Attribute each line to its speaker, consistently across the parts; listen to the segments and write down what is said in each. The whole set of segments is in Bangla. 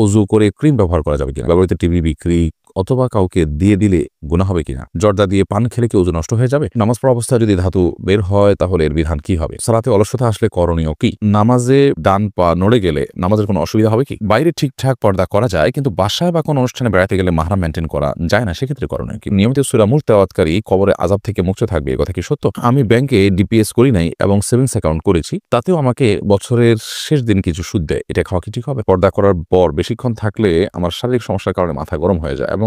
Speaker 1: অজু করে ক্রিম ব্যবহার করা যাবে কিনা, ব্যবহৃত টিভি বিক্রি অথবা কাউকে দিয়ে দিলে গুনাহ হবে কিনা, জর্দা দিয়ে পান খেলে কি ওযু নষ্ট হয়ে যাবে, নামাজ পড়া অবস্থায় যদি ধাতু বের হয় তাহলে এর বিধান কি হবে, সালাতে অলসতা আসলে করণীয় কি, নামাজে ডান পা নড়ে গেলে নামাজের কোনো অসুবিধা হবে কি, বাইরে ঠিকঠাক পর্দা করা যায় কিন্তু বাসায় বা কোনো অনুষ্ঠানে বেড়াতে গেলে মাহরাম মেনটেন করা যায় না, সেক্ষেত্রে করণীয় কি, নিয়মিত সূরা মুলক তেলাওয়াতকারী কবরে আযাব থেকে মুক্ত থাকবে, এ কথা কি সত্য, আমি ব্যাংকে ডিপিএস করি নাই এবং সেভিংস অ্যাকাউন্ট করেছি, তাতেও আমাকে বছরের শেষ দিন কিছু সুদ দেয়, এটা খাওয়া কি ঠিক হবে, পর্দা করার পর বেশিক্ষণ থাকলে আমার শারীরিক সমস্যার কারণে মাথা গরম হয়ে যায় এবং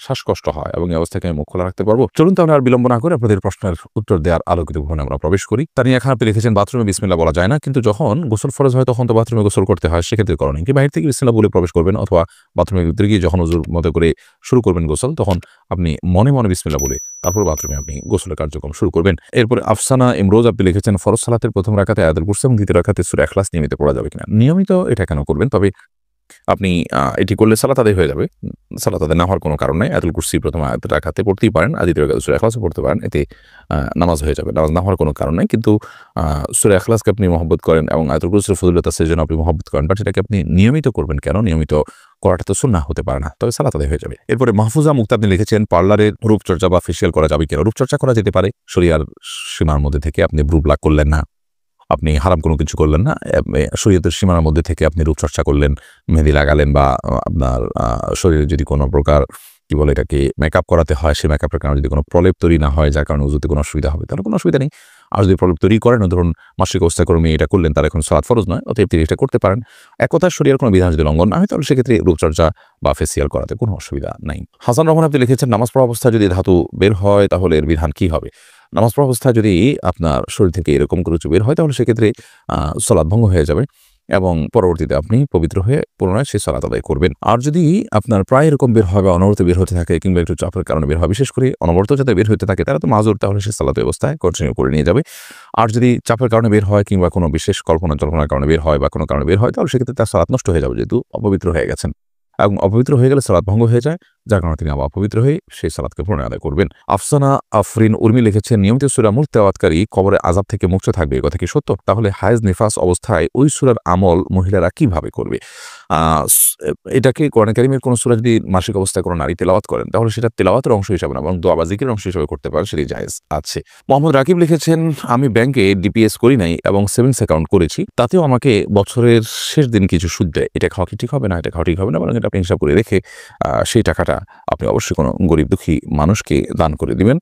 Speaker 1: শ্বাসকষ্ট হয় এবং এই অবস্থাকে আমি মুখ খোলা রাখতে পারবো, চলুন তাহলে আর বিলম্ব না করে আপনাদের প্রশ্নের উত্তর দেওয়ার আলোকিত ভবনে আমরা প্রবেশ করি। তার নিয়ে এখন আপনি লিখেছেন বাথরুমে বিসমিল্লাহ বলা যায় না, কিন্তু যখন গোসল ফরজ হয় তখন তো বাথরুমে গোসল করতে হয়, সেক্ষেত্রে করণীয় কি, বাইরে থেকে বিসমিল্লাহ বলে প্রবেশ করবেন অথবা বাথরুমের ভিতরে গিয়ে যখন ওযুর মতো করে শুরু করবেন গোসল, তখন আপনি মনে মনে বিসমিল্লাহ বলে তারপর বাথরুমে আপনি গোসলের কার্যক্রম শুরু করবেন। এরপরে আফসানা ইমরোজ আপনি লিখেছেন ফরজ সালাতের প্রথম রাকাতে আয়াতুল কুরসি এবং দ্বিতীয় রাকাতে সূরা ইখলাস নিয়মিত পড়া যাবে কিনা, নিয়মিত এটা কেন করবেন, তবে আপনি এটি করলে সালাত আদায় হয়ে যাবে, সালাত আদায় না হওয়ার কোনো কারণ নাই, আয়াতুল কুরসি প্রথম আয়াত রাকাতে পড়তেই পারেন আর দ্বিতীয় রাকাতে সূরা ইখলাসও পড়তে পারেন, এতে নামাজ হয়ে যাবে, নামাজ না হওয়ার কোনো কারণ নাই, কিন্তু সূরা ইখলাসকে আপনি মহব্বত করেন এবং আয়াতুল কুরসির ফজিলত আছে সেজন্য আপনি মহব্বত করেন, বাট এটাকে আপনি নিয়মিত করবেন কেন, নিয়মিত করাটা তো সুন্নাহ হতে পারে না, তবে সালাত আদায় হয়ে যাবে। এরপরে মাহফুজা মুক্তা আপনি লিখেছেন পার্লারে রূপচর্চা বা ফেসিয়াল করা যাবে কিনা, রূপচর্চা করা যেতে পারে শরিয়ার সীমার মধ্যে থেকে, আপনি ব্রু প্লাক করলেন না, আপনি হারাম কোনো কিছু করলেন না, শরীয়তের সীমানার মধ্যে থেকে আপনি রূপচর্চা করলেন, মেহেদি লাগালেন বা আপনার শরীরে যদি কোনো প্রকার কি বলে এটাকে মেকআপ করাতে হয়, সেই মেকআপের কারণে যদি কোনো প্রলেপ তৈরি না হয় যার কারণে ওযুতে কোনো অসুবিধা হবে, তাহলে কোনো অসুবিধা নেই। আর যদি প্রলেপ তৈরি করেন, ধরুন মাসিক অবস্থা কর্মী এটা করলেন, তার এখন সালাত ফরজ নয়, অতএব তিনি এটা করতে পারেন, এক কথায় শরীয়তের কোনো বিধান যদি লঙ্ঘন না হয় তাহলে সেক্ষেত্রে রূপচর্চা বা ফেসিয়াল করাতে কোনো অসুবিধা নাই। হাসান রহমান আপনি লিখেছেন নামাজ পড়া অবস্থায় যদি ধাতু বের হয় তাহলে এর বিধান কি হবে, নামাজ পড়া অবস্থায় যদি আপনার শরীর থেকে এরকম কিছু বের হয় তাহলে সেক্ষেত্রে সালাত ভঙ্গ হয়ে যাবে এবং পরবর্তীতে আপনি পবিত্র হয়ে পুনরায় সেই সালাত আদায় করবেন। আর যদি আপনার প্রায় এরকম বের হয় বা অনবরত বের হতে থাকে কিংবা একটু চাপের কারণে বের হয়, বিশেষ করে অনবরত যাতে বের হতে থাকে তারা তো মাজুর, তাহলে সে সালাত ব্যবস্থায় কন্টিনিউ করে নিয়ে যাবে। আর যদি চাপের কারণে বের হয় কিংবা কোনো বিশেষ কল্পনার কারণে বের হয় বা কোনো কারণে বের হয় তাহলে সেক্ষেত্রে তার সালাত নষ্ট হয়ে যাবে, যেহেতু অপবিত্র হয়ে গেছেন এবং অপবিত্র হয়ে গেলে সালাত ভঙ্গ হয়ে যায়, যার কারণে তিনি আবার অপবিত্র হয়ে সেই সালাতকে পুনরায় আদায় করবেন। আফসানা আফরিন উর্মি লিখেছেন নিয়মিত সূরা মুলক তেলাওয়াতকারী কবরে আযাব থেকে মুক্ত থাকবে, এ কথা কি সত্য, তাহলে হায়েজ নিফাস অবস্থায় ওই সূরার আমল মহিলারা কিভাবে করবে, এটাকে কোরআন কারীমের কোন সূরা যদি মাসিক অবস্থায় কোনো নারী তেলাওয়াত করেন তাহলে সেটা তেলাওয়াতের অংশ হিসাবে না বরং দোয়া বা জিকিরের অংশ হিসাবে করতে পারেন, সেটি জায়েজ আছে। মোহাম্মদ রাকিব লিখেছেন আমি ব্যাংকে ডিপিএস করি নাই এবং সেভিংস অ্যাকাউন্ট করেছি, তাতেও আমাকে বছরের শেষ দিন কিছু সুদ দেয়, এটা খাওয়া কি ঠিক হবে না, এটা খাওয়া ঠিক হবে না, বরং এটা আপনি হিসাব করে রেখে সেই টাকাটা আপনি অবশ্যই কোনো গরিব দুঃখী মানুষকে দান করে দিবেন,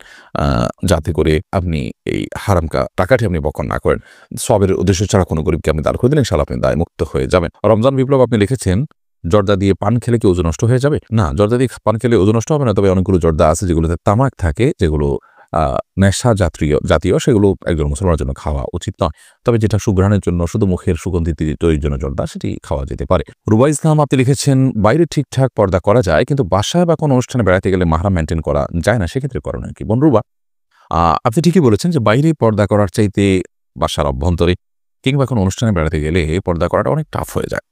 Speaker 1: যাতে করে আপনি এই হারামকা টাকাটি আপনি বক্ষণ না করেন, সবের উদ্দেশ্য ছাড়া কোনো গরিবকে আপনি দান করে দিলেন, ইনশাআল্লাহ আপনি দায় মুক্ত হয়ে যাবেন। রমজান বিপ্লব আপনি লিখেছেন জর্দা দিয়ে পান খেলে কি ওযু নষ্ট হয়ে যাবে, না, জর্দা দিয়ে পান খেলে ওযু নষ্ট হবে না, তবে অনেকগুলো জর্দা আছে যেগুলোতে তামাক থাকে, যেগুলো নেশা জাতীয় সেগুলো একজন মুসলমানের জন্য খাওয়া উচিত নয়, তবে যেটা সুঘ্রাণের জন্য শুধু মুখের সুগন্ধি তৈরির জন্য জর্দা, সেটি খাওয়া যেতে পারে। রুবা ইসলাম আপনি লিখেছেন বাইরে ঠিকঠাক পর্দা করা যায় কিন্তু বাসায় বা কোনো অনুষ্ঠানে বেড়াতে গেলে মাহরাম মেনটেন করা যায় না, সেক্ষেত্রে করণীয় কি, বোন রুবা আপনি ঠিকই বলেছেন যে বাইরে পর্দা করার চাইতে বাসার অভ্যন্তরে কিংবা কোনো অনুষ্ঠানে বেড়াতে গেলে পর্দা করাটা অনেক টাফ হয়ে যায়,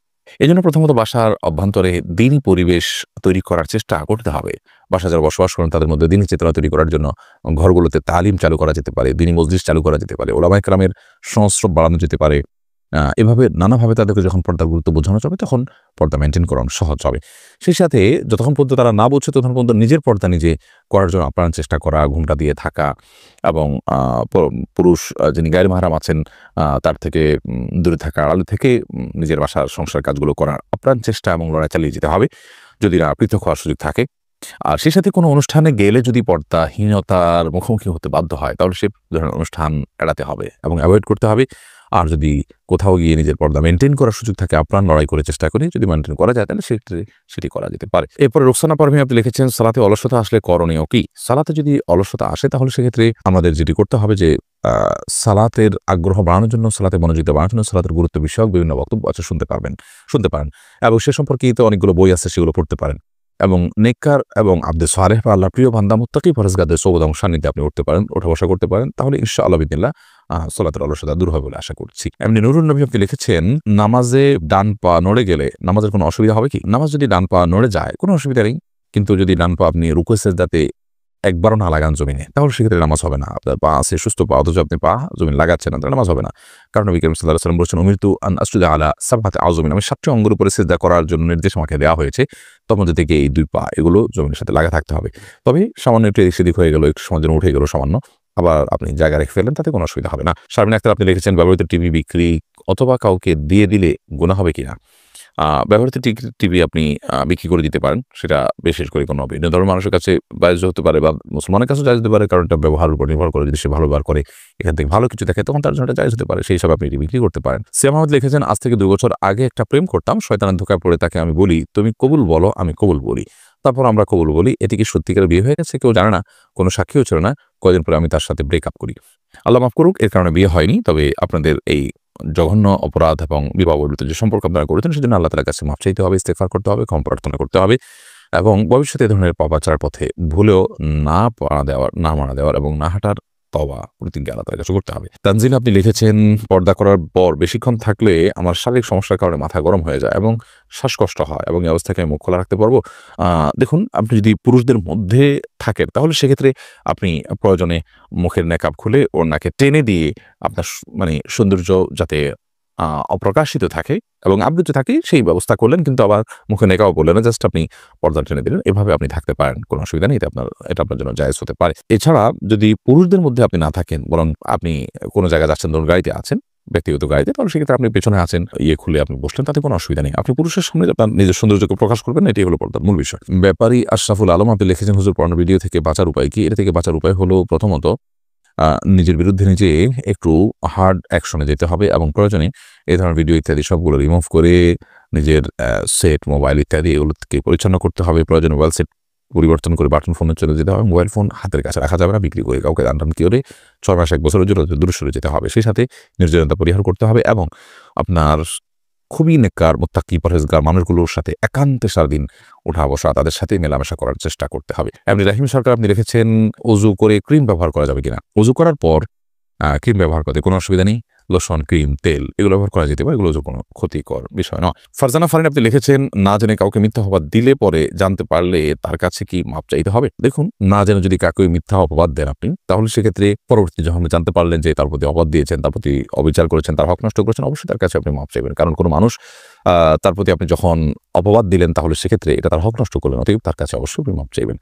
Speaker 1: এজন্য প্রথমত বাসার অভ্যন্তরে দ্বীনি পরিবেশ তৈরি করার চেষ্টা করতে হবে। বাসা যারা বসবাস করেন তাদের মধ্যে দ্বীনি চেতনা তৈরি করার জন্য ঘরগুলোতে তালিম চালু করা যেতে পারে, দ্বীনি মজলিস চালু করা যেতে পারে, ওলামায়ে কেরামের সংস্রব বাড়ানো যেতে পারে, এভাবে নানাভাবে তাদেরকে যখন পর্দার গুরুত্ব বোঝানো যাবে তখন পর্দা মেনটেন করানো সহজ হবে। সেই সাথে যতক্ষণ পর্যন্ত তারা না বুঝছে ততক্ষণ পর্যন্ত নিজের পর্দা নিজে করার জন্য আপ্রাণ চেষ্টা করা, ঘুমটা দিয়ে থাকা এবং পুরুষ যিনি গায়ের মাহরাম আছেন তার থেকে দূরে থাকা, আড়ালে থেকে নিজের বাসার সংসার কাজগুলো করার আপ্রাণ চেষ্টা এবং লড়াই চালিয়ে যেতে হবে যদি না পৃথক হওয়ার সুযোগ থাকে। আর সেই সাথে কোনো অনুষ্ঠানে গেলে যদি পর্দাহীনতার মুখোমুখি হতে বাধ্য হয় তাহলে সে ধরনের অনুষ্ঠান এড়াতে হবে এবং অ্যাভয়েড করতে হবে। আর যদি কোথাও গিয়ে নিজের পর্দা মেনটেন করার সুযোগ থাকে আপ্রাণ লড়াই করে চেষ্টা করে যদি মেনটেন করা যায় তাহলে সেটি করা যেতে পারে। এরপরে রোকসানা পারভীন আপনি লিখেছেন সালাতে অলসতা আসলে করণীয় কি, সালাতে যদি অলসতা আসে তাহলে সেক্ষেত্রে আমাদের যেটি করতে হবে যে সালাতের আগ্রহ বাড়ানোর জন্য, সালাতে মনোযোগিতা বাড়ানোর জন্য সালাতের গুরুত্ব বিষয়ক বিভিন্ন বক্তব্য আছে, শুনতে পারেন এবং সে সম্পর্কিত অনেকগুলো বই আছে সেগুলো পড়তে পারেন এবং নেককার এবং আব্দে সালেহ বা আল্লাহর প্রিয় বান্দা মুত্তাকি পরহেজগারদের সোবত এবং সান্নিধ্যে আপনি উঠতে পারেন, ওঠা বসা করতে পারেন, তাহলে ইনশাআল্লাহ বিদিনিল্লাহ সালাতের অলসতা দূর হবে বলে আশা করছি। এমনি নুরুন নবী আপনি লিখেছেন নামাজে ডান পা নড়ে গেলে নামাজের কোনো অসুবিধা হবে কি, নামাজ যদি ডান পা নড়ে যায় কোনো অসুবিধা নেই, কিন্তু যদি ডান পা আপনি রুকু সিজদাতে একবারও না লাগান জমিনে, তাহলে সেক্ষেত্রে নামাজ হবে না। আপনার পা আছে, সুস্থ পা, অথচ আপনি পা জমিন লাগাচ্ছেন না, তাহলে নামাজ হবে না। কারণ নবী করিম সাল্লাল্লাহু আলাইহি ওয়াসাল্লাম বলেছেন, উমিরতু আন আসজুদা আলা সাবআতি আযমিন, আমি 7টি অঙ্গের উপরে সিজদা করার জন্য নির্দেশ আমাকে দেওয়া হয়েছে। তার মধ্যে থেকে এই 2 পা এগুলো জমিনের সাথে লাগা থাকতে হবে। তবে সামান্য একটু এদিক সেদিক হয়ে গেল, একটু সময়ের জন্য উঠে গেল সামান্য, আবার আপনি জায়গা রেখে ফেলেন, তাতে কোনো অসুবিধা হবে না। শারমিন আক্তার আপনি লিখেছেন, ব্যবহৃত টিভি বিক্রি অথবা কাউকে দিয়ে দিলে গুনাহ হবে কিনা? ব্যবহৃত টিভি আপনি বিক্রি করে দিতে পারেন। সেটা বিশেষ করে কোনো ভিন্ন ধর্মের মানুষের কাছে জায়েজ হতে পারে বা মুসলমানের কাছেও জায়েজ হতে পারে, কারণ এটা ব্যবহারের উপর নির্ভর করে। যদি সে ভালো ব্যবহার করে, এখান থেকে ভালো কিছু দেখে, তখন তার জন্য এটা জায়েজ হতে পারে। সেই হিসাবে আপনি এটি বিক্রি করতে পারেন। সিয়াম আহমেদ লিখেছেন, আজ থেকে 2 বছর আগে একটা প্রেম করতাম। শয়তানের ধোঁকায় পড়ে তাকে আমি বলি, তুমি কবুল বলো, আমি কবুল বলি। তারপর আমরা কবুল বলি। এটি কি সত্যিকারের বিয়ে হয়ে গেছে? কেউ জানে না, কোনো সাক্ষীও ছিল না। কয়েকদিন পরে আমি তার সাথে ব্রেকআপ করি। আল্লাহ মাফ করুক, এর কারণে বিয়ে হয়নি। তবে আপনাদের এই জঘন্য অপরাধ এবং বিবাহ বহির্ভূত যে সম্পর্ক আপনারা করেছেন, সেজন্য আল্লাহ তাআলার কাছে মাফ চাইতে হবে, ইস্তেগফার করতে হবে, ক্ষমা প্রার্থনা করতে হবে এবং ভবিষ্যতে এ ধরনের পাপাচার পথে ভুলেও না মারা দেওয়ার এবং না হাঁটার তওবা প্রতিজ্ঞা আল্লাহ তাআলার কাছে করতে হবে। তানজিল আপনি লিখেছেন, পর্দা করার পর বেশিক্ষণ থাকলে আমার শারীরিক সমস্যার কারণে মাথা গরম হয়ে যায় এবং শ্বাসকষ্ট হয়, এবং এই অবস্থাকে আমি মুখ খোলা রাখতে পারবো? দেখুন, আপনি যদি পুরুষদের মধ্যে থাকেন, তাহলে সেক্ষেত্রে আপনি প্রয়োজনে মুখের নেকাব খুলে ওড়নাকে টেনে দিয়ে আপনার মানে সৌন্দর্য যাতে অপ্রকাশিত থাকে এবং আবৃত থাকে, সেই ব্যবস্থা করলেন, কিন্তু আবার মুখে নেকাবও বললেন না, জাস্ট আপনি পর্দা টেনে দিলেন। এভাবে আপনি থাকতে পারেন, কোনো অসুবিধা নেই। এটা আপনার জন্য জায়েজ হতে পারে। এছাড়া যদি পুরুষদের মধ্যে আপনি না থাকেন, বরং আপনি কোনো জায়গায় যাচ্ছেন, ধরুন গাড়িতে আছেন, ব্যক্তিগত গাড়িতে, তাহলে সেক্ষেত্রে আপনি পেছনে আছেন, খুলে আপনি বসলেন, তাতে কোনো অসুবিধা নেই। আপনি পুরুষের সামনে আপনার নিজের সৌন্দর্যকে প্রকাশ করবেন, এটি হলো পর্দার মূল বিষয়। ব্যাপারী আশরাফুল আলম আপনি লিখেছেন, হুজুর পর্নো ভিডিও থেকে বাঁচার উপায় কি? এটা থেকে বাঁচার উপায় হলো, প্রথমত নিজের বিরুদ্ধে নিজে একটু হার্ড অ্যাকশনে যেতে হবে এবং প্রয়োজনে এই ধরনের ভিডিও ইত্যাদি সবগুলো রিমুভ করে নিজের সেট, মোবাইল ইত্যাদি এগুলোকে পরিচ্ছন্ন করতে হবে। প্রয়োজনে মোবাইল সেট পরিবর্তন করে বাটন ফোনে চলে যেতে হবে। মোবাইল ফোন হাতের কাছে রাখা যাবে না, বিক্রি করে কাউকে দান কি করে 6 মাস 1 বছরের জন্য দূরে সরে যেতে হবে। সেই সাথে নির্জনতা পরিহার করতে হবে এবং আপনার খুবই নেককার, মুত্তাকি, পরহেজগার মানুষগুলোর সাথে একান্তে সারাদিন ওঠা বসা, তাদের সাথে মেলামেশা করার চেষ্টা করতে হবে। এমনি রাহিম সরকার আপনি লিখেছেন, অজু করে ক্রিম ব্যবহার করা যাবে কিনা? অজু করার পর ক্রিম ব্যবহার করতে কোনো অসুবিধা নেই। লোশন, ক্রিম, তেল এগুলো ব্যবহার করা যেতে পারে, এগুলো কোনো ক্ষতিকর বিষয় নয়। ফারজানা ফারিন আপনি লিখেছেন, না জেনে কাউকে মিথ্যা অপবাদ দিলে পরে জানতে পারলে তার কাছে কি মাপ চাইতে হবে? দেখুন, না জেনে যদি কাউকে মিথ্যা অপবাদ দেন আপনি, তাহলে সেক্ষেত্রে পরবর্তী যখন জানতে পারলেন যে তার প্রতি অপবাদ দিয়েছেন, তার প্রতি অবিচার করেছেন, তার হক নষ্ট করেছেন, অবশ্যই তার কাছে আপনি মাপ চাইবেন। কারণ কোনো মানুষ তার প্রতি আপনি যখন অপবাদ দিলেন, তাহলে সেক্ষেত্রে এটা তার হক নষ্ট করলেন, অতএব তার কাছে অবশ্যই আপনি মাপ চাইবেন।